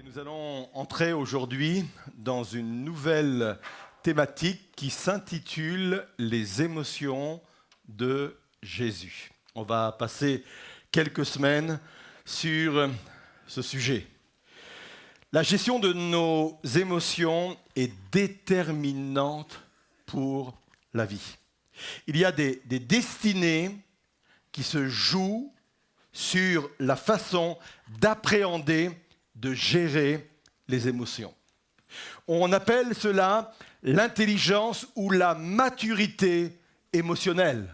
Nous allons entrer aujourd'hui dans une nouvelle thématique qui s'intitule « Les émotions de Jésus ». On va passer quelques semaines sur ce sujet. La gestion de nos émotions est déterminante pour la vie. Il y a des destinées qui se jouent sur la façon d'appréhender, de gérer les émotions. On appelle cela l'intelligence ou la maturité émotionnelle.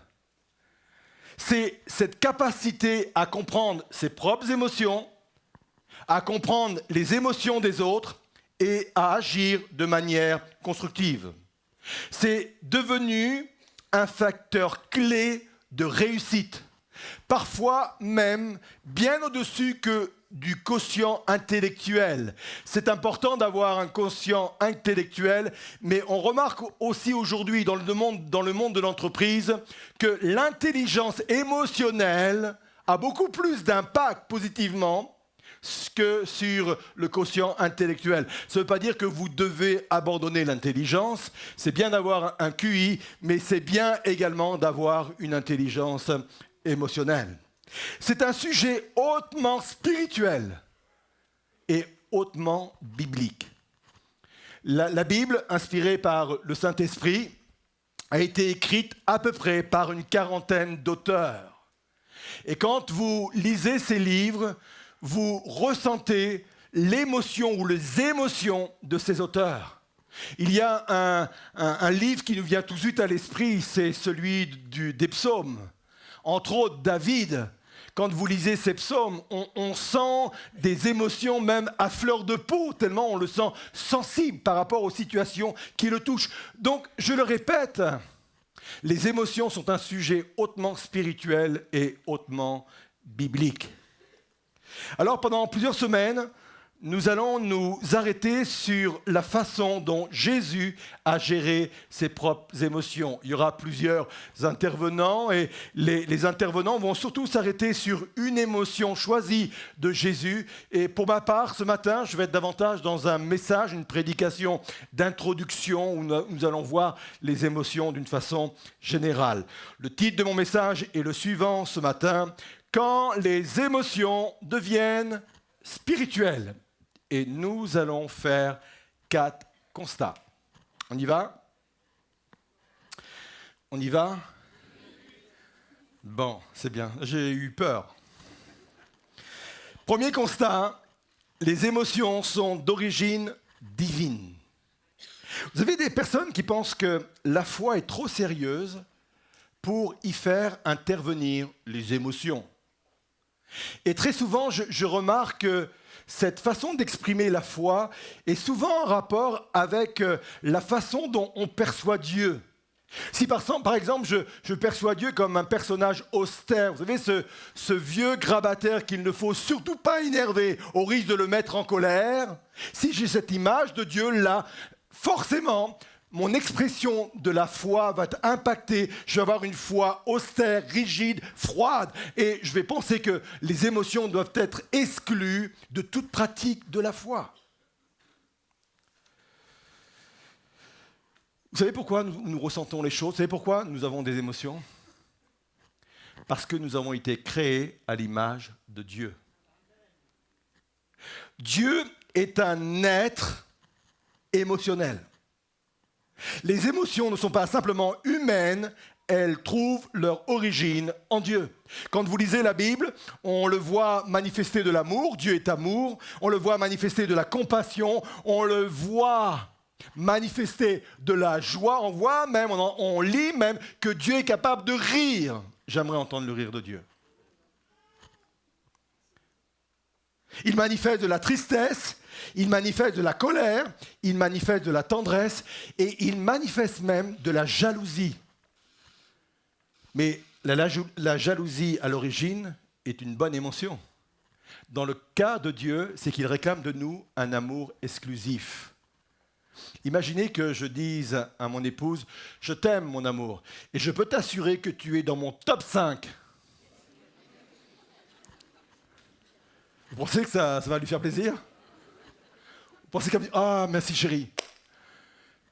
C'est cette capacité à comprendre ses propres émotions, à comprendre les émotions des autres et à agir de manière constructive. C'est devenu un facteur clé de réussite, parfois même bien au-dessus que du quotient intellectuel. C'est important d'avoir un quotient intellectuel, mais on remarque aussi aujourd'hui dans le monde de l'entreprise que l'intelligence émotionnelle a beaucoup plus d'impact positivement que sur le quotient intellectuel. Ça ne veut pas dire que vous devez abandonner l'intelligence. C'est bien d'avoir un QI, mais c'est bien également d'avoir une intelligence émotionnelle. C'est un sujet hautement spirituel et hautement biblique. La Bible, inspirée par le Saint-Esprit, a été écrite à peu près par une quarantaine d'auteurs. Et quand vous lisez ces livres, vous ressentez l'émotion ou les émotions de ces auteurs. Il y a un livre qui nous vient tout de suite à l'esprit, c'est celui des psaumes. Entre autres, David, quand vous lisez ces psaumes, on sent des émotions même à fleur de peau, tellement on le sent sensible par rapport aux situations qui le touchent. Donc, je le répète, les émotions sont un sujet hautement spirituel et hautement biblique. Alors, pendant plusieurs semaines, nous allons nous arrêter sur la façon dont Jésus a géré ses propres émotions. Il y aura plusieurs intervenants et les intervenants vont surtout s'arrêter sur une émotion choisie de Jésus. Et pour ma part, ce matin, je vais être davantage dans un message, une prédication d'introduction où nous allons voir les émotions d'une façon générale. Le titre de mon message est le suivant ce matin, « Quand les émotions deviennent spirituelles ». Et nous allons faire 4 constats. On y va ? On y va ? Bon, c'est bien. J'ai eu peur. Premier constat, les émotions sont d'origine divine. Vous avez des personnes qui pensent que la foi est trop sérieuse pour y faire intervenir les émotions. Et très souvent, je remarque que cette façon d'exprimer la foi est souvent en rapport avec la façon dont on perçoit Dieu. Si par exemple je perçois Dieu comme un personnage austère, vous savez, ce vieux grabataire qu'il ne faut surtout pas énerver au risque de le mettre en colère, si j'ai cette image de Dieu là, forcément, mon expression de la foi va être impactée. Je vais avoir une foi austère, rigide, froide. Et je vais penser que les émotions doivent être exclues de toute pratique de la foi. Vous savez pourquoi nous ressentons les choses ? Vous savez pourquoi nous avons des émotions ? Parce que nous avons été créés à l'image de Dieu. Dieu est un être émotionnel. Les émotions ne sont pas simplement humaines, elles trouvent leur origine en Dieu. Quand vous lisez la Bible, on le voit manifester de l'amour, Dieu est amour, on le voit manifester de la compassion, on le voit manifester de la joie, on lit même que Dieu est capable de rire. J'aimerais entendre le rire de Dieu. Il manifeste de la tristesse, il manifeste de la colère, il manifeste de la tendresse et il manifeste même de la jalousie. Mais la jalousie à l'origine est une bonne émotion. Dans le cas de Dieu, c'est qu'il réclame de nous un amour exclusif. Imaginez que je dise à mon épouse « Je t'aime, mon amour, et je peux t'assurer que tu es dans mon top 5 ». Vous pensez que ça va lui faire plaisir ? Pensez comme, ah, merci chérie.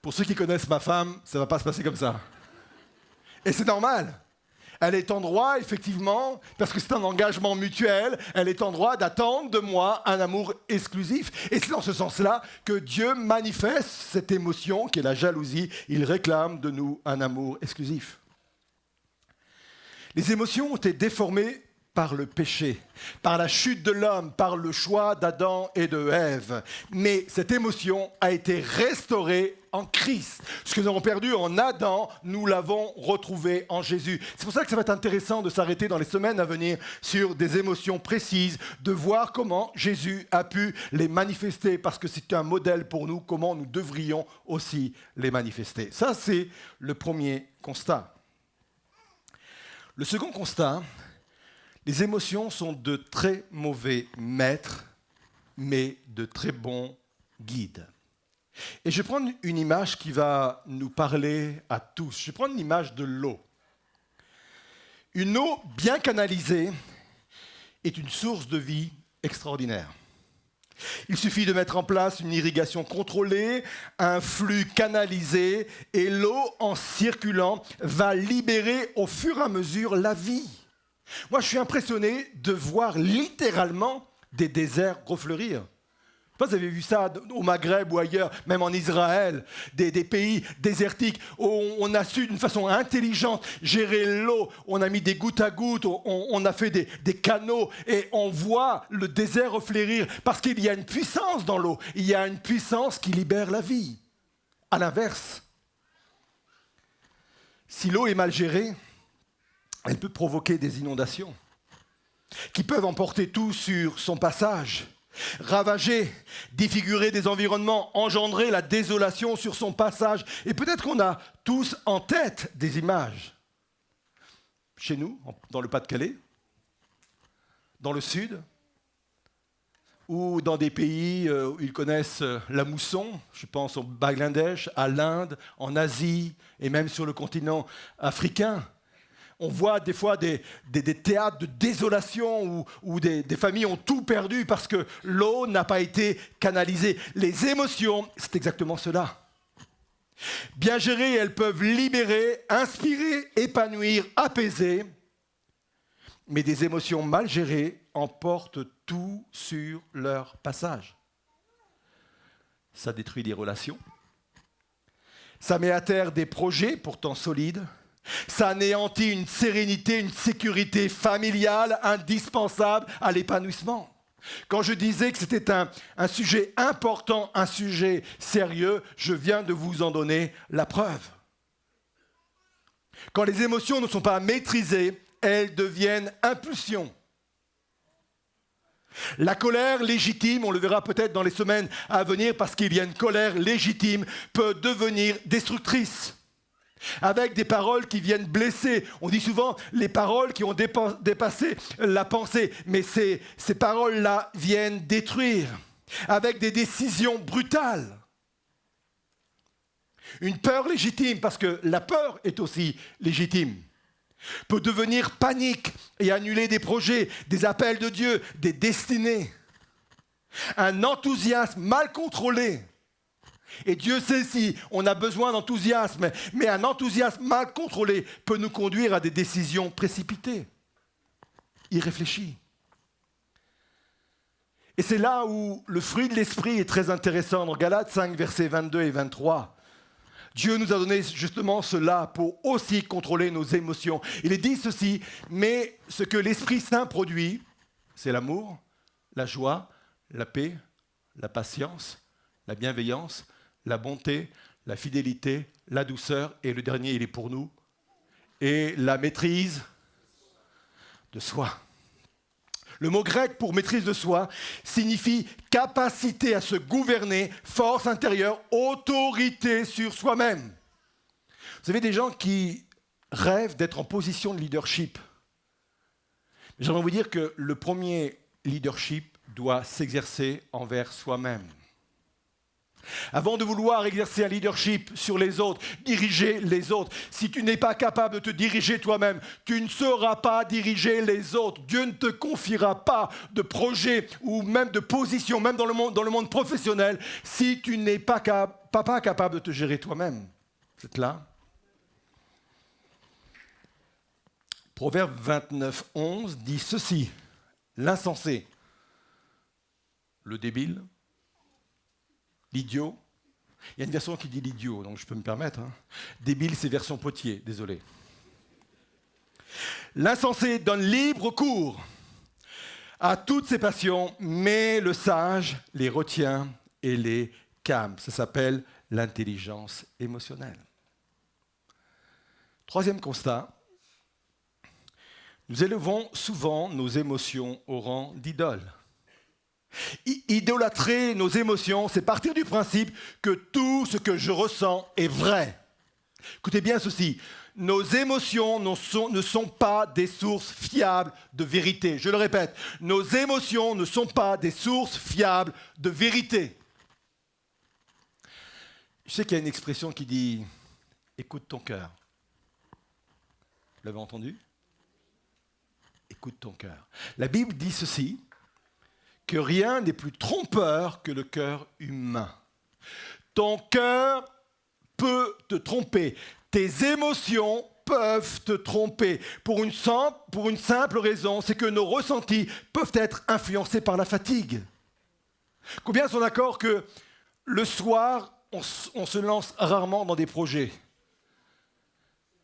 Pour ceux qui connaissent ma femme, ça ne va pas se passer comme ça. Et c'est normal. Elle est en droit, effectivement, parce que c'est un engagement mutuel, elle est en droit d'attendre de moi un amour exclusif. Et c'est dans ce sens-là que Dieu manifeste cette émotion qui est la jalousie. Il réclame de nous un amour exclusif. Les émotions ont été déformées par le péché, par la chute de l'homme, par le choix d'Adam et de Ève. Mais cette émotion a été restaurée en Christ. Ce que nous avons perdu en Adam, nous l'avons retrouvé en Jésus. C'est pour ça que ça va être intéressant de s'arrêter dans les semaines à venir sur des émotions précises, de voir comment Jésus a pu les manifester, parce que c'est un modèle pour nous, comment nous devrions aussi les manifester. Ça, c'est le premier constat. Le second constat, les émotions sont de très mauvais maîtres, mais de très bons guides. Et je vais prendre une image qui va nous parler à tous. Je vais prendre l'image de l'eau. Une eau bien canalisée est une source de vie extraordinaire. Il suffit de mettre en place une irrigation contrôlée, un flux canalisé, et l'eau, en circulant, va libérer au fur et à mesure la vie. Moi, je suis impressionné de voir littéralement des déserts refleurir. Je ne sais pas si vous avez vu ça au Maghreb ou ailleurs, même en Israël, des pays désertiques où on a su d'une façon intelligente gérer l'eau. On a mis des gouttes à gouttes, on a fait des canaux et on voit le désert refleurir parce qu'il y a une puissance dans l'eau. Il y a une puissance qui libère la vie. À l'inverse, si l'eau est mal gérée, elle peut provoquer des inondations qui peuvent emporter tout sur son passage, ravager, défigurer des environnements, engendrer la désolation sur son passage. Et peut-être qu'on a tous en tête des images. Chez nous, dans le Pas-de-Calais, dans le Sud, ou dans des pays où ils connaissent la mousson, je pense au Bangladesh, à l'Inde, en Asie et même sur le continent africain. On voit des fois des théâtres de désolation où des familles ont tout perdu parce que l'eau n'a pas été canalisée. Les émotions, c'est exactement cela. Bien gérées, elles peuvent libérer, inspirer, épanouir, apaiser. Mais des émotions mal gérées emportent tout sur leur passage. Ça détruit des relations. Ça met à terre des projets pourtant solides. Ça anéantit une sérénité, une sécurité familiale indispensable à l'épanouissement. Quand je disais que c'était un sujet important, un sujet sérieux, je viens de vous en donner la preuve. Quand les émotions ne sont pas maîtrisées, elles deviennent impulsions. La colère légitime, on le verra peut-être dans les semaines à venir, parce qu'il y a une colère légitime, peut devenir destructrice. Avec des paroles qui viennent blesser. On dit souvent les paroles qui ont dépassé la pensée, mais ces paroles-là viennent détruire. Avec des décisions brutales. Une peur légitime, parce que la peur est aussi légitime, peut devenir panique et annuler des projets, des appels de Dieu, des destinées. Un enthousiasme mal contrôlé. Et Dieu sait si on a besoin d'enthousiasme, mais un enthousiasme mal contrôlé peut nous conduire à des décisions précipitées, irréfléchies. Et c'est là où le fruit de l'esprit est très intéressant. Dans Galates 5, versets 22 et 23, Dieu nous a donné justement cela pour aussi contrôler nos émotions. Il est dit ceci, mais ce que l'Esprit Saint produit, c'est l'amour, la joie, la paix, la patience, la bienveillance, la bonté, la fidélité, la douceur, et le dernier, il est pour nous, et la maîtrise de soi. Le mot grec pour maîtrise de soi signifie capacité à se gouverner, force intérieure, autorité sur soi-même. Vous savez, des gens qui rêvent d'être en position de leadership. J'aimerais vous dire que le premier leadership doit s'exercer envers soi-même. Avant de vouloir exercer un leadership sur les autres, diriger les autres, si tu n'es pas capable de te diriger toi-même, tu ne sauras pas diriger les autres. Dieu ne te confiera pas de projet ou même de position, même dans le monde professionnel, si tu n'es pas capable de te gérer toi-même. Vous êtes là? Proverbe 29, 11 dit ceci: l'insensé, le débile, l'idiot. Il y a une version qui dit l'idiot, donc je peux me permettre. Débile, c'est version Potier, désolé. L'insensé donne libre cours à toutes ses passions, mais le sage les retient et les calme. Ça s'appelle l'intelligence émotionnelle. Troisième constat, nous élevons souvent nos émotions au rang d'idoles. Idolâtrer nos émotions, c'est partir du principe que tout ce que je ressens est vrai. Écoutez bien ceci, nos émotions ne sont pas des sources fiables de vérité. Je le répète, nos émotions ne sont pas des sources fiables de vérité. Je sais qu'il y a une expression qui dit « écoute ton cœur ». Vous l'avez entendu? Écoute ton cœur. La Bible dit ceci, que rien n'est plus trompeur que le cœur humain. Ton cœur peut te tromper. Tes émotions peuvent te tromper. Pour une simple raison, c'est que nos ressentis peuvent être influencés par la fatigue. Combien sont d'accord que le soir, on se lance rarement dans des projets?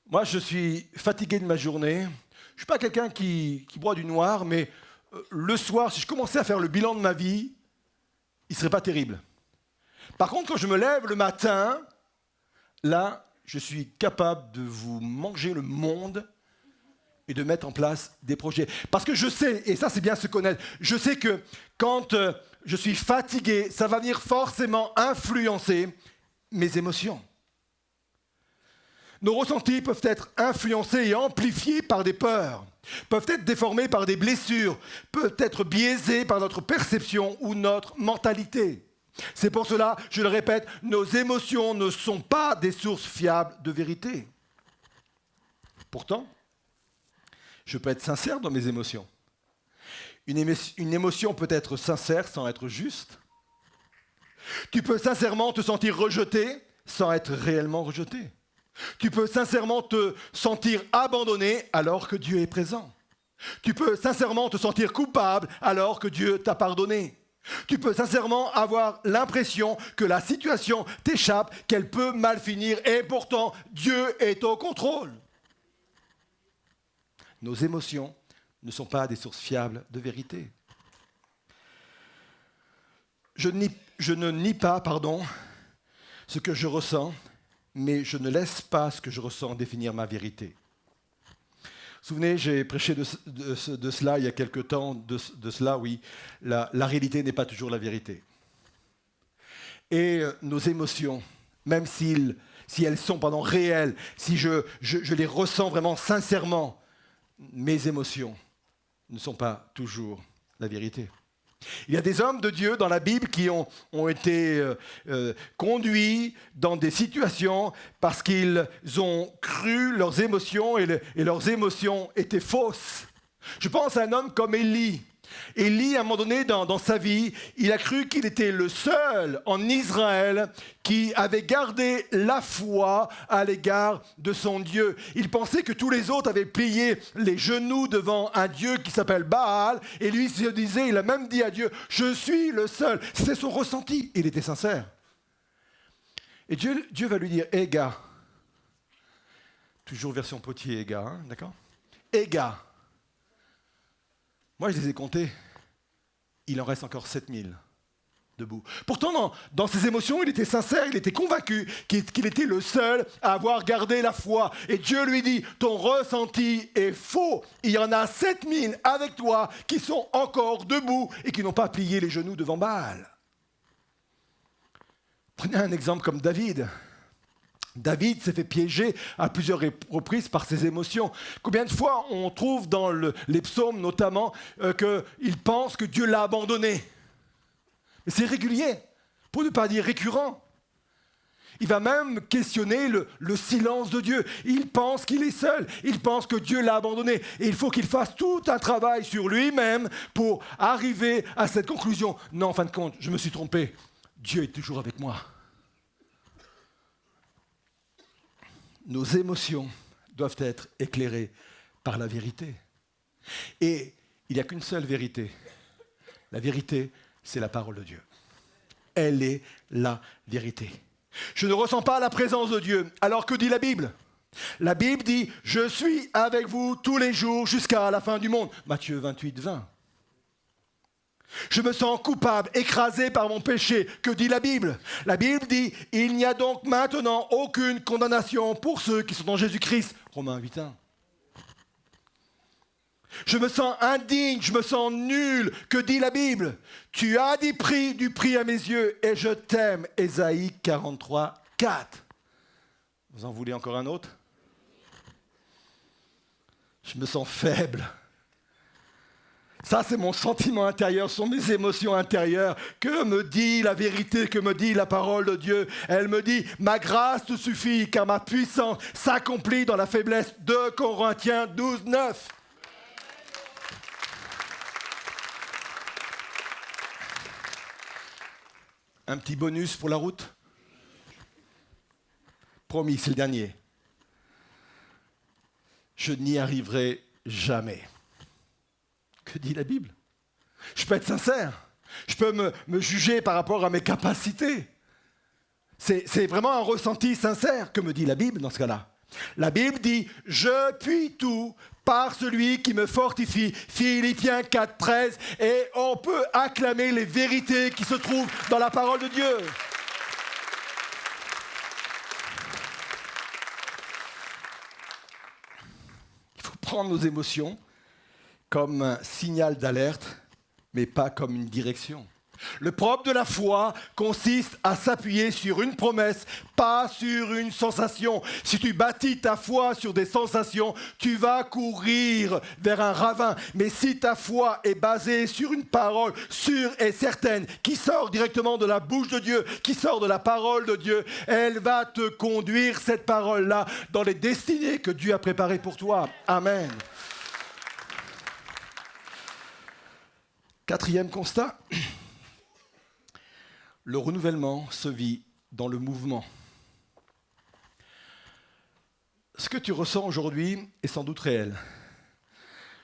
Moi, je suis fatigué de ma journée. Je ne suis pas quelqu'un qui boit du noir, mais le soir, si je commençais à faire le bilan de ma vie, il ne serait pas terrible. Par contre, quand je me lève le matin, là, je suis capable de vous manger le monde et de mettre en place des projets. Parce que je sais, et ça c'est bien se connaître, je sais que quand je suis fatigué, ça va venir forcément influencer mes émotions. Nos ressentis peuvent être influencés et amplifiés par des peurs, peuvent être déformés par des blessures, peuvent être biaisés par notre perception ou notre mentalité. C'est pour cela, je le répète, nos émotions ne sont pas des sources fiables de vérité. Pourtant, je peux être sincère dans mes émotions. Une émotion peut être sincère sans être juste. Tu peux sincèrement te sentir rejeté sans être réellement rejeté. Tu peux sincèrement te sentir abandonné alors que Dieu est présent. Tu peux sincèrement te sentir coupable alors que Dieu t'a pardonné. Tu peux sincèrement avoir l'impression que la situation t'échappe, qu'elle peut mal finir, et pourtant Dieu est au contrôle. Nos émotions ne sont pas des sources fiables de vérité. Je ne nie pas, ce que je ressens, mais je ne laisse pas ce que je ressens définir ma vérité. Vous vous souvenez, j'ai prêché de cela il y a quelque temps, de cela, oui, la réalité n'est pas toujours la vérité. Et nos émotions, même si elles sont réelles, si je les ressens vraiment sincèrement, mes émotions ne sont pas toujours la vérité. Il y a des hommes de Dieu dans la Bible qui ont été conduits dans des situations parce qu'ils ont cru leurs émotions et leurs émotions étaient fausses. Je pense à un homme comme Élie. Élie, à un moment donné dans sa vie, il a cru qu'il était le seul en Israël qui avait gardé la foi à l'égard de son Dieu. Il pensait que tous les autres avaient plié les genoux devant un Dieu qui s'appelle Baal, et lui se disait, il a même dit à Dieu, « Je suis le seul ». C'est son ressenti, il était sincère. Et Dieu va lui dire, « Hé gars », toujours version Potier, gars, d'accord ? « Hé gars ». Moi, je les ai comptés. Il en reste encore 7000 debout. Pourtant, dans ses émotions, il était sincère, il était convaincu qu'il était le seul à avoir gardé la foi. Et Dieu lui dit, ton ressenti est faux. Il y en a 7000 avec toi qui sont encore debout et qui n'ont pas plié les genoux devant Baal. Prenez un exemple comme David. David s'est fait piéger à plusieurs reprises par ses émotions. Combien de fois on trouve dans les psaumes notamment qu'il pense que Dieu l'a abandonné? Mais c'est régulier. pour ne pas dire récurrent. Il va même questionner le silence de Dieu. Il pense qu'il est seul. Il pense que Dieu l'a abandonné. Et il faut qu'il fasse tout un travail sur lui-même pour arriver à cette conclusion. Non, en fin de compte, je me suis trompé. Dieu est toujours avec moi. Nos émotions doivent être éclairées par la vérité. Et il n'y a qu'une seule vérité. La vérité, c'est la parole de Dieu. Elle est la vérité. Je ne ressens pas la présence de Dieu. Alors que dit la Bible ? La Bible dit « Je suis avec vous tous les jours jusqu'à la fin du monde ». Matthieu 28, 20. Je me sens coupable, écrasé par mon péché. Que dit la Bible ? La Bible dit « Il n'y a donc maintenant aucune condamnation pour ceux qui sont en Jésus-Christ ». Romains 8, 1. Je me sens indigne, je me sens nul. Que dit la Bible ? Tu as du prix à mes yeux et je t'aime. Ésaïe 43, 4. Vous en voulez encore un autre ? Je me sens faible. Ça, c'est mon sentiment intérieur, ce sont mes émotions intérieures. Que me dit la vérité, que me dit la parole de Dieu ? Elle me dit, ma grâce te suffit, car ma puissance s'accomplit dans la faiblesse. 2 Corinthiens 12, 9. Un petit bonus pour la route ? Promis, c'est le dernier. Je n'y arriverai jamais. Que dit la Bible ? Je peux être sincère. Je peux me juger par rapport à mes capacités. C'est vraiment un ressenti sincère. Que me dit la Bible dans ce cas-là ? La Bible dit « Je puis tout par celui qui me fortifie ». Philippiens 4, 13. Et on peut acclamer les vérités qui se trouvent dans la parole de Dieu. Il faut prendre nos émotions comme un signal d'alerte, mais pas comme une direction. Le propre de la foi consiste à s'appuyer sur une promesse, pas sur une sensation. Si tu bâtis ta foi sur des sensations, tu vas courir vers un ravin. Mais si ta foi est basée sur une parole sûre et certaine, qui sort directement de la bouche de Dieu, qui sort de la parole de Dieu, elle va te conduire, cette parole-là, dans les destinées que Dieu a préparées pour toi. Amen. 4e constat. Le renouvellement se vit dans le mouvement. Ce que tu ressens aujourd'hui est sans doute réel.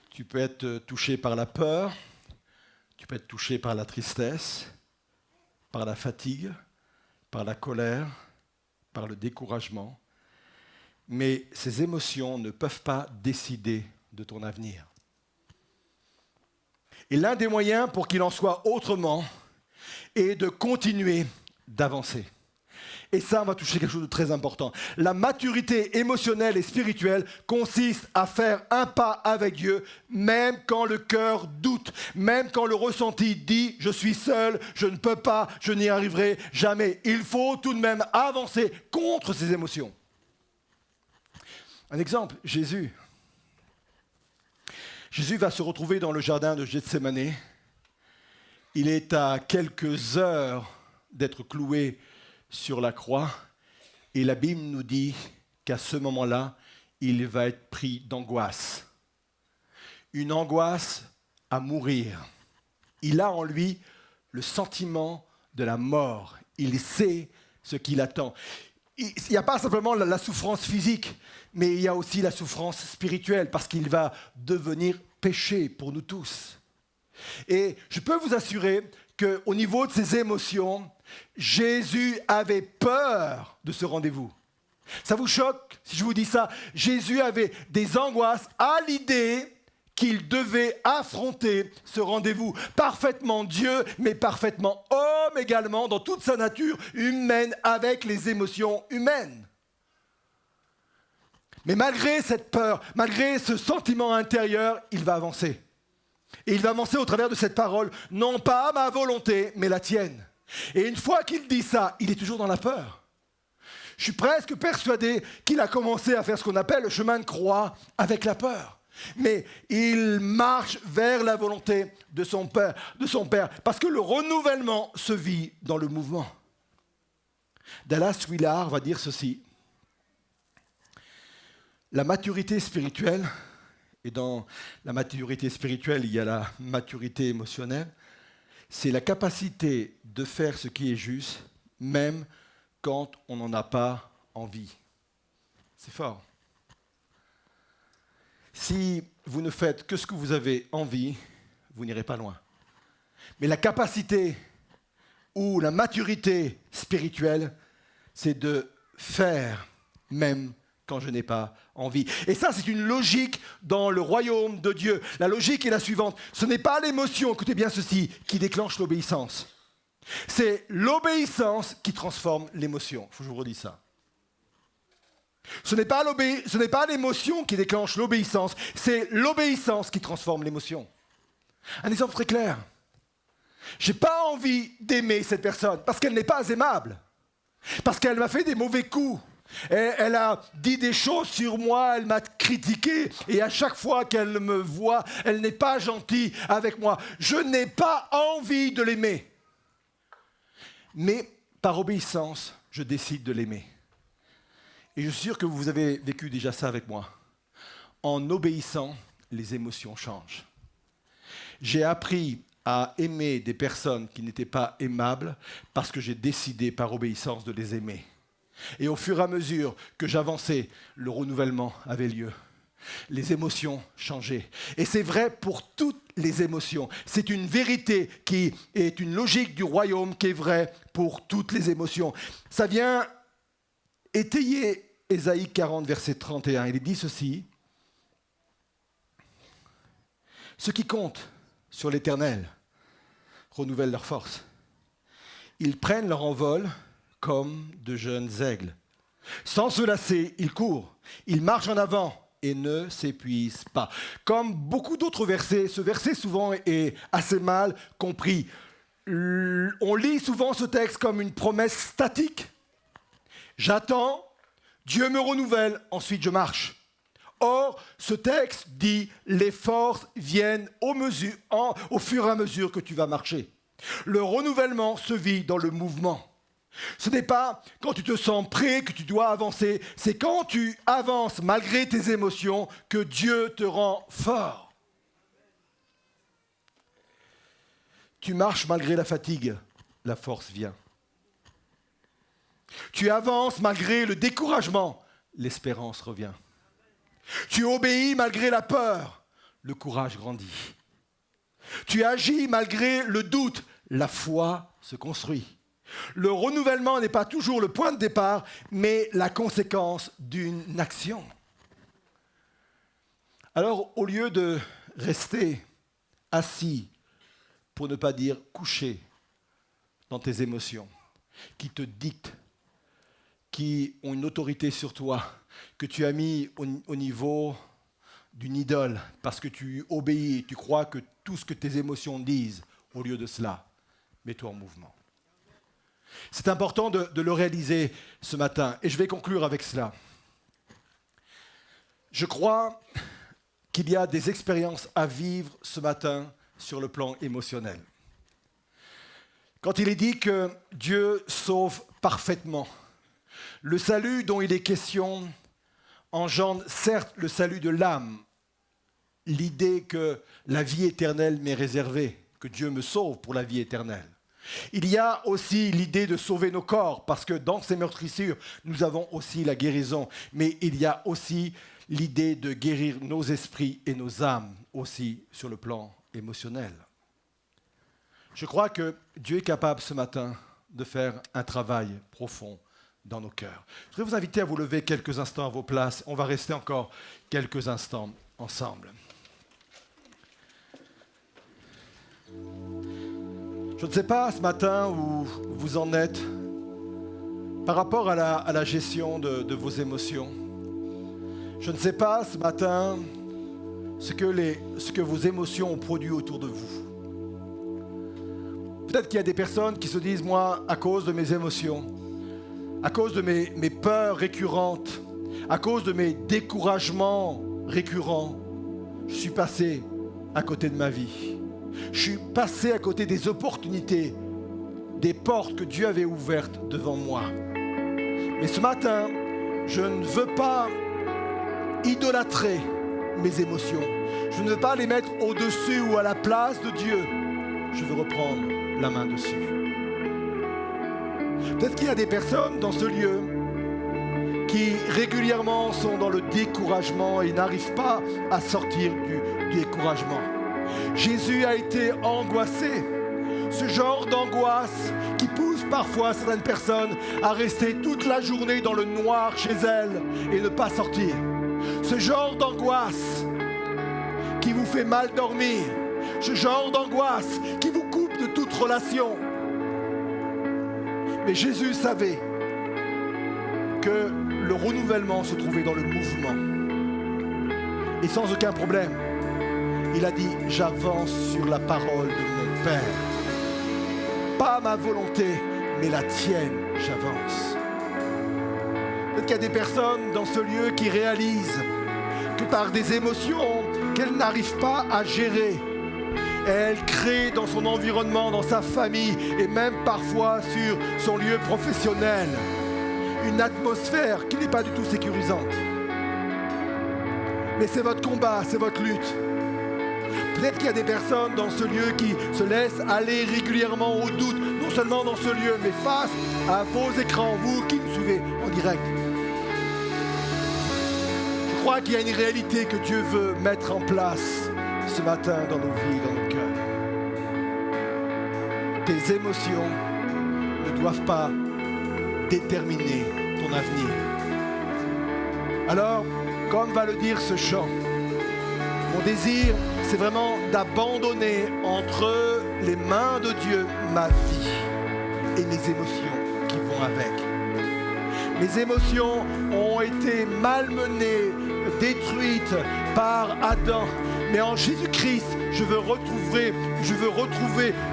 Tu peux être touché par la peur, tu peux être touché par la tristesse, par la fatigue, par la colère, par le découragement. Mais ces émotions ne peuvent pas décider de ton avenir. Et l'un des moyens pour qu'il en soit autrement est de continuer d'avancer. Et ça, on va toucher quelque chose de très important. La maturité émotionnelle et spirituelle consiste à faire un pas avec Dieu, même quand le cœur doute, même quand le ressenti dit « je suis seul, je ne peux pas, je n'y arriverai jamais ». Il faut tout de même avancer contre ces émotions. Un exemple, Jésus. Jésus va se retrouver dans le jardin de Gethsémani. Il est à quelques heures d'être cloué sur la croix. Et la Bible nous dit qu'à ce moment-là, il va être pris d'angoisse. Une angoisse à mourir. Il a en lui le sentiment de la mort. Il sait ce qu'il attend. Il n'y a pas simplement la souffrance physique, mais il y a aussi la souffrance spirituelle, parce qu'il va devenir péché pour nous tous. Et je peux vous assurer qu'au niveau de ses émotions, Jésus avait peur de ce rendez-vous. Ça vous choque si je vous dis ça ? Jésus avait des angoisses à l'idée qu'il devait affronter ce rendez-vous. Parfaitement Dieu, mais parfaitement homme également, dans toute sa nature humaine, avec les émotions humaines. Mais malgré cette peur, malgré ce sentiment intérieur, il va avancer. Et il va avancer au travers de cette parole, non pas ma volonté, mais la tienne. Et une fois qu'il dit ça, il est toujours dans la peur. Je suis presque persuadé qu'il a commencé à faire ce qu'on appelle le chemin de croix avec la peur. mais il marche vers la volonté de son Père, parce que le renouvellement se vit dans le mouvement. Dallas Willard va dire ceci: la maturité spirituelle, et dans la maturité spirituelle, il y a la maturité émotionnelle, c'est la capacité de faire ce qui est juste, même quand on n'en a pas envie. C'est fort. Si vous ne faites que ce que vous avez envie, vous n'irez pas loin. Mais la capacité ou la maturité spirituelle, c'est de faire même quand je n'ai pas envie. Et ça, c'est une logique dans le royaume de Dieu. La logique est la suivante. Ce n'est pas l'émotion, écoutez bien ceci, qui déclenche l'obéissance. C'est l'obéissance qui transforme l'émotion. Il faut que je vous redise ça. Ce n'est pas l'émotion qui déclenche l'obéissance, c'est l'obéissance qui transforme l'émotion. Un exemple très clair. Je n'ai pas envie d'aimer cette personne parce qu'elle n'est pas aimable, parce qu'elle m'a fait des mauvais coups. Elle a dit des choses sur moi, elle m'a critiqué, et à chaque fois qu'elle me voit, elle n'est pas gentille avec moi. Je n'ai pas envie de l'aimer. Mais par obéissance, je décide de l'aimer. Et je suis sûr que vous avez vécu déjà ça avec moi. En obéissant, les émotions changent. J'ai appris à aimer des personnes qui n'étaient pas aimables parce que j'ai décidé par obéissance de les aimer. Et au fur et à mesure que j'avançais, le renouvellement avait lieu. Les émotions changeaient. Et c'est vrai pour toutes les émotions. C'est une vérité qui est une logique du royaume qui est vraie pour toutes les émotions. Ça vient étayer Ésaïe 40, verset 31. Il est dit ceci: ceux qui comptent sur l'Éternel renouvellent leur force. Ils prennent leur envol comme de jeunes aigles. Sans se lasser, ils courent, ils marchent en avant et ne s'épuisent pas. Comme beaucoup d'autres versets, ce verset souvent est assez mal compris. On lit souvent ce texte comme une promesse statique. J'attends, Dieu me renouvelle, ensuite je marche. Or, ce texte dit les forces viennent au fur et à mesure que tu vas marcher. Le renouvellement se vit dans le mouvement. Ce n'est pas quand tu te sens prêt que tu dois avancer, c'est quand tu avances malgré tes émotions que Dieu te rend fort. Tu marches malgré la fatigue, la force vient. Tu avances malgré le découragement, l'espérance revient. Tu obéis malgré la peur, le courage grandit. Tu agis malgré le doute, la foi se construit. Le renouvellement n'est pas toujours le point de départ, mais la conséquence d'une action. Alors, au lieu de rester assis, pour ne pas dire couché, dans tes émotions, qui te dictent, qui ont une autorité sur toi, que tu as mis au niveau d'une idole, parce que tu obéis, tu crois que tout ce que tes émotions disent, au lieu de cela, mets-toi en mouvement. C'est important de le réaliser ce matin, et je vais conclure avec cela. Je crois qu'il y a des expériences à vivre ce matin sur le plan émotionnel. Quand il est dit que Dieu sauve parfaitement, le salut dont il est question engendre certes le salut de l'âme, l'idée que la vie éternelle m'est réservée, que Dieu me sauve pour la vie éternelle. Il y a aussi l'idée de sauver nos corps, parce que dans ces meurtrissures, nous avons aussi la guérison. Mais il y a aussi l'idée de guérir nos esprits et nos âmes, aussi sur le plan émotionnel. Je crois que Dieu est capable ce matin de faire un travail profond dans nos cœurs. Je voudrais vous inviter à vous lever quelques instants à vos places. On va rester encore quelques instants ensemble. Je ne sais pas ce matin où vous en êtes par rapport à la gestion de vos émotions. Je ne sais pas ce matin ce que vos émotions ont produit autour de vous. Peut-être qu'il y a des personnes qui se disent, moi, à cause de mes émotions, à cause de mes peurs récurrentes, à cause de mes découragements récurrents, je suis passé à côté de ma vie. Je suis passé à côté des opportunités, des portes que Dieu avait ouvertes devant moi. Mais ce matin, je ne veux pas idolâtrer mes émotions. Je ne veux pas les mettre au-dessus ou à la place de Dieu. Je veux reprendre la main dessus. Peut-être qu'il y a des personnes dans ce lieu qui régulièrement sont dans le découragement et n'arrivent pas à sortir du découragement. Jésus a été angoissé. Ce genre d'angoisse qui pousse parfois certaines personnes à rester toute la journée dans le noir chez elles et ne pas sortir. Ce genre d'angoisse qui vous fait mal dormir. Ce genre d'angoisse qui vous coupe de toute relation. Mais Jésus savait que le renouvellement se trouvait dans le mouvement. Et sans aucun problème, il a dit « J'avance sur la parole de mon Père. Pas ma volonté, mais la tienne, j'avance. » Peut-être qu'il y a des personnes dans ce lieu qui réalisent que par des émotions qu'elles n'arrivent pas à gérer, elle crée dans son environnement, dans sa famille et même parfois sur son lieu professionnel une atmosphère qui n'est pas du tout sécurisante. Mais c'est votre combat, c'est votre lutte. Peut-être qu'il y a des personnes dans ce lieu qui se laissent aller régulièrement au doute, non seulement dans ce lieu, mais face à vos écrans, vous qui nous suivez en direct. Je crois qu'il y a une réalité que Dieu veut mettre en place ce matin dans nos vies, dans nos cœurs. Tes émotions ne doivent pas déterminer ton avenir. Alors, comme va le dire ce chant, mon désir, c'est vraiment d'abandonner entre les mains de Dieu ma vie et mes émotions qui vont avec. Mes émotions ont été malmenées, détruites par Adam. Mais en Jésus-Christ, je veux retrouver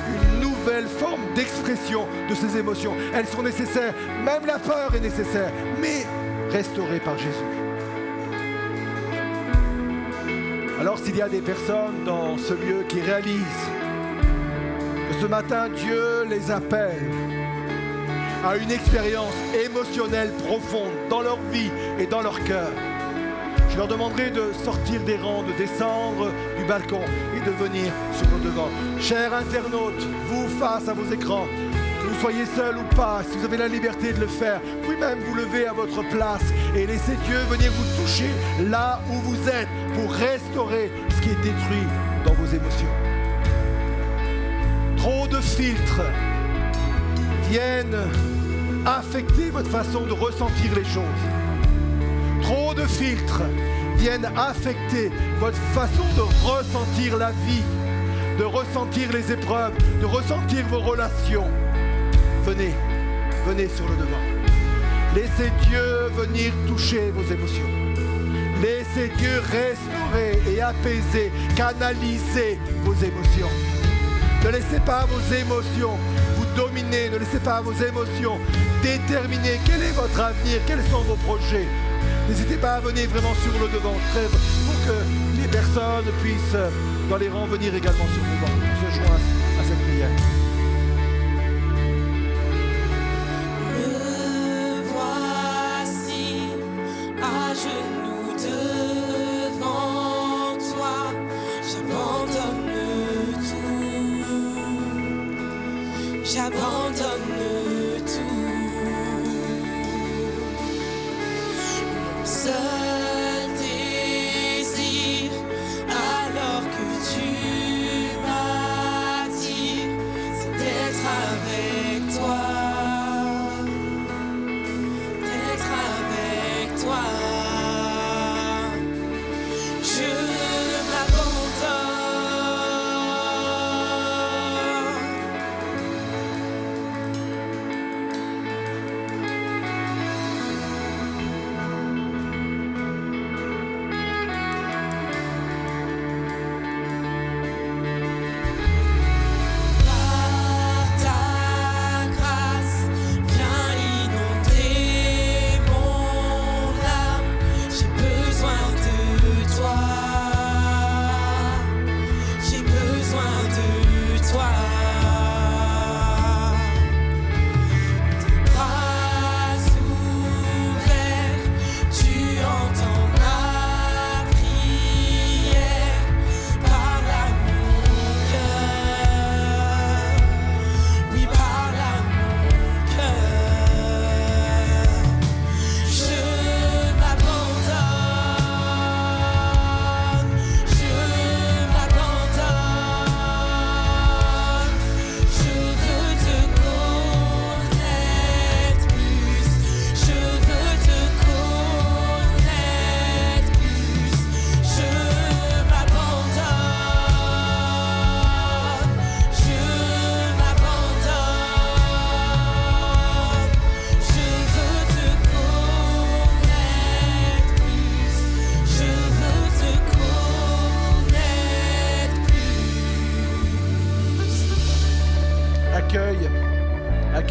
une nouvelle forme d'expression de ces émotions. Elles sont nécessaires, même la peur est nécessaire, mais restaurée par Jésus. Alors s'il y a des personnes dans ce lieu qui réalisent que ce matin Dieu les appelle à une expérience émotionnelle profonde dans leur vie et dans leur cœur, je leur demanderai de sortir des rangs, de descendre du balcon et de venir sur le devant. Chers internautes, vous face à vos écrans, que vous soyez seuls ou pas, si vous avez la liberté de le faire, vous pouvez même vous lever à votre place et laisser Dieu venir vous toucher là où vous êtes pour restaurer ce qui est détruit dans vos émotions. Trop de filtres viennent affecter votre façon de ressentir les choses. Trop de filtres viennent affecter votre façon de ressentir la vie, de ressentir les épreuves, de ressentir vos relations. Venez sur le devant. Laissez Dieu venir toucher vos émotions. Laissez Dieu restaurer et apaiser, canaliser vos émotions. Ne laissez pas vos émotions vous dominer, ne laissez pas vos émotions déterminer quel est votre avenir, quels sont vos projets. N'hésitez pas à venir vraiment sur le devant, pour que les personnes puissent, dans les rangs, venir également sur le devant, pour se joindre à cette prière. Me voici à genoux devant toi, j'abandonne tout, j'abandonne tout. Seul désir, alors que tu m'attires, c'est d'être avec toi, d'être avec toi. Je m'abandonne.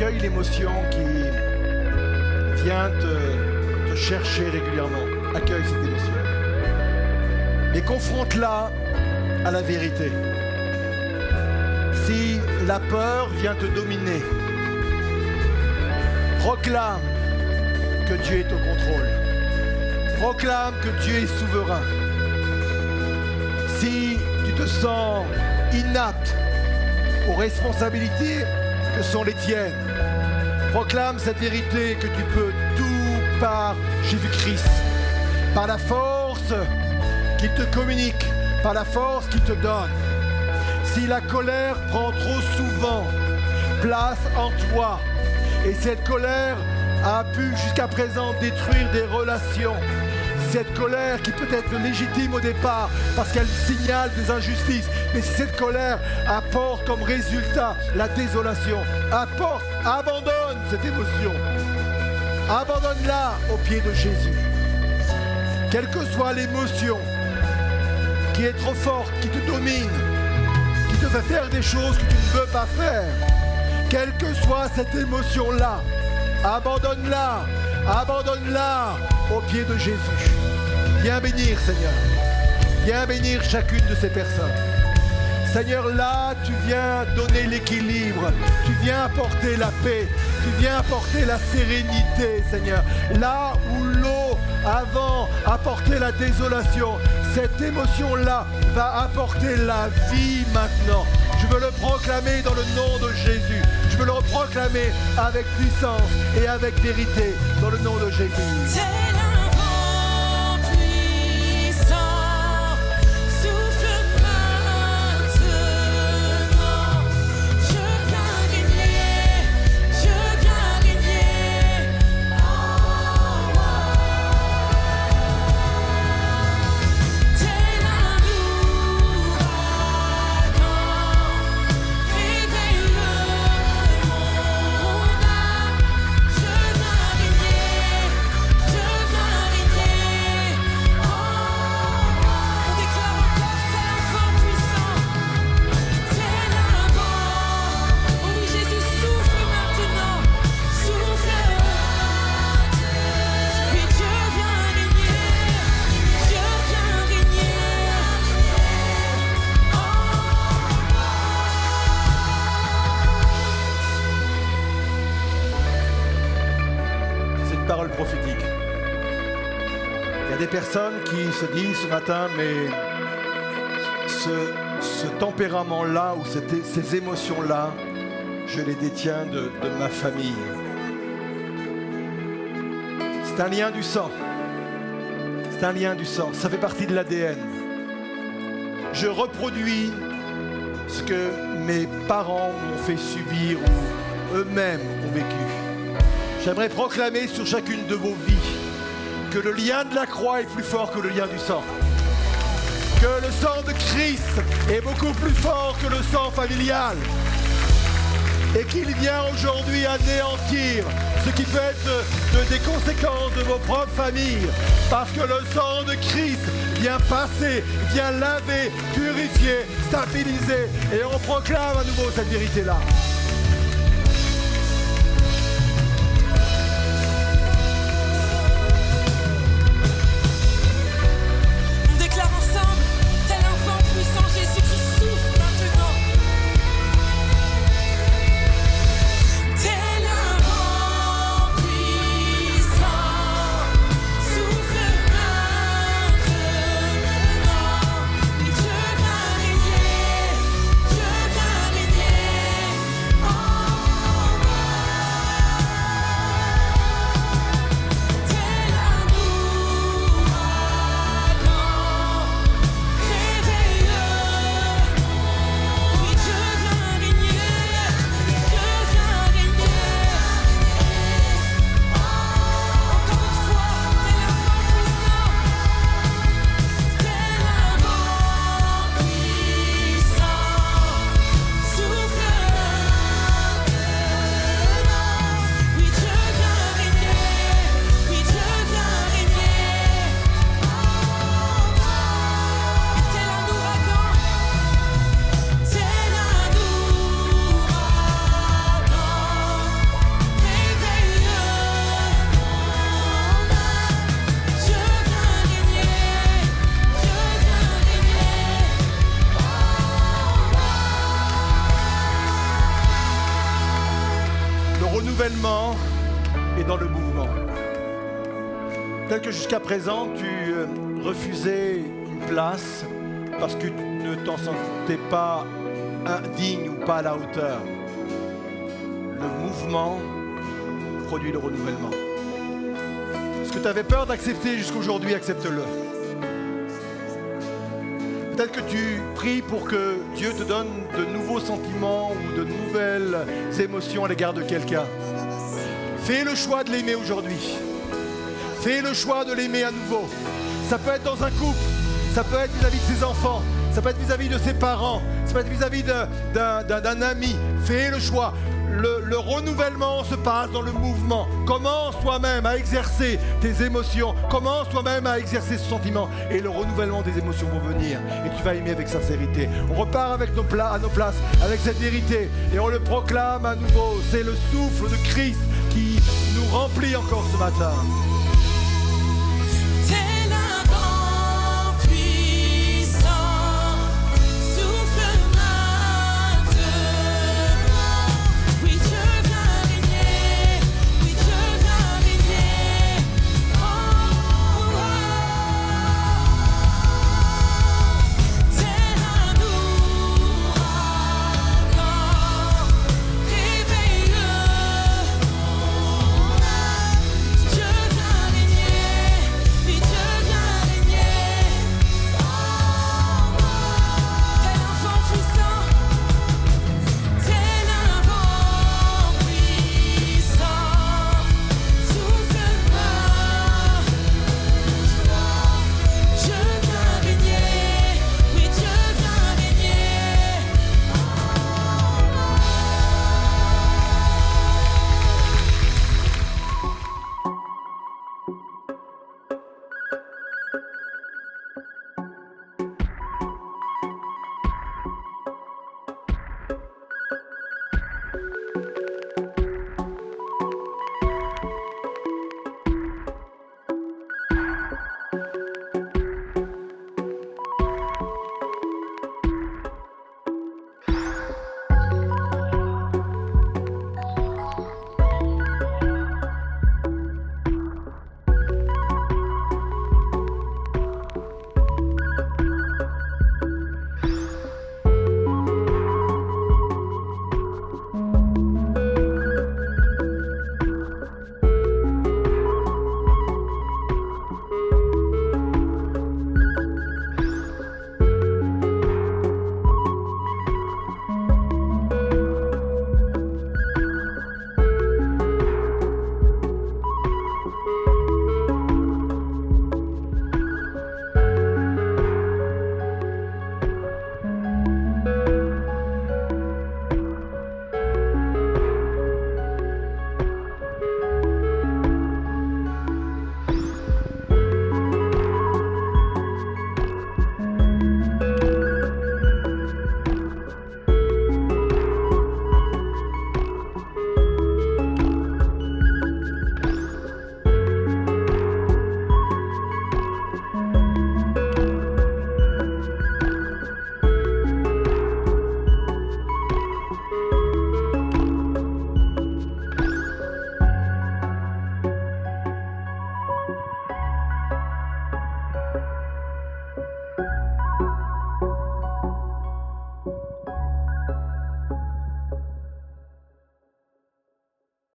accueille l'émotion qui vient te chercher régulièrement. Accueille cette émotion. Et confronte-la à la vérité. Si la peur vient te dominer, proclame que Dieu est au contrôle. Proclame que Dieu est souverain. Si tu te sens inapte aux responsabilités que sont les tiennes, proclame cette vérité que tu peux tout par Jésus-Christ, par la force qu'il te communique, par la force qu'il te donne. Si la colère prend trop souvent place en toi, et cette colère a pu jusqu'à présent détruire des relations, cette colère qui peut être légitime au départ parce qu'elle signale des injustices, mais si cette colère apporte comme résultat la désolation, abandonne cette émotion, abandonne-la aux pieds de Jésus. Quelle que soit l'émotion qui est trop forte, qui te domine, qui te fait faire des choses que tu ne veux pas faire, quelle que soit cette émotion-là, abandonne-la aux pieds de Jésus. Viens bénir, Seigneur. Viens bénir chacune de ces personnes. Seigneur, là, tu viens donner l'équilibre. Tu viens apporter la paix. Tu viens apporter la sérénité, Seigneur. Là où l'eau avant apportait la désolation, cette émotion-là va apporter la vie maintenant. Je veux le proclamer dans le nom de Jésus. Je veux le proclamer avec puissance et avec vérité dans le nom de Jésus. Tel un vent puissant, souffle maintenant. Je viens régner en moi. Tel un ouragan, réveille mon âme. Je viens régner en moi. On déclare encore tel un vent puissant, tel un vent. Oh oui, Jésus, souffle maintenant, souffle. Oui, Dieu vient régner en C'est une parole prophétique. Il y a des personnes qui se disent ce matin, mais ce tempérament-là ou ces émotions-là, je les détiens de ma famille. C'est un lien du sang. C'est un lien du sang. Ça fait partie de l'ADN. Je reproduis ce que mes parents m'ont fait subir ou eux-mêmes ont vécu. J'aimerais proclamer sur chacune de vos vies que le lien de la croix est plus fort que le lien du sang. Que le sang de Christ est beaucoup plus fort que le sang familial. Et qu'il vient aujourd'hui anéantir ce qui peut être des conséquences de vos propres familles. Parce que le sang de Christ vient passer, vient laver, purifier, stabiliser. Et on proclame à nouveau cette vérité-là. On déclare ensemble, tel un vent puissant, Jésus, tu souffles maintenant. Tel un vent puissant, souffle maintenant. Oui, Dieu va régner en moi. renouvellement et dans le mouvement. Peut-être que jusqu'à présent, tu refusais une place parce que tu ne t'en sentais pas indigne ou pas à la hauteur. Le mouvement produit le renouvellement. Ce que tu avais peur d'accepter jusqu'aujourd'hui, accepte-le. Peut-être que tu pries pour que Dieu te donne de nouveaux sentiments ou de nouvelles émotions à l'égard de quelqu'un. Fais le choix de l'aimer aujourd'hui. Fais le choix de l'aimer à nouveau. Ça peut être dans un couple, ça peut être vis-à-vis de ses enfants, ça peut être vis-à-vis de ses parents, ça peut être vis-à-vis d'un ami. Fais le choix. Le renouvellement se passe dans le mouvement. Commence toi-même à exercer tes émotions. Commence toi-même à exercer ce sentiment. Et le renouvellement des émotions vont venir. Et tu vas aimer avec sincérité. On repart avec à nos places, avec cette vérité. Et on le proclame à nouveau. C'est le souffle de Christ qui nous remplit encore ce matin.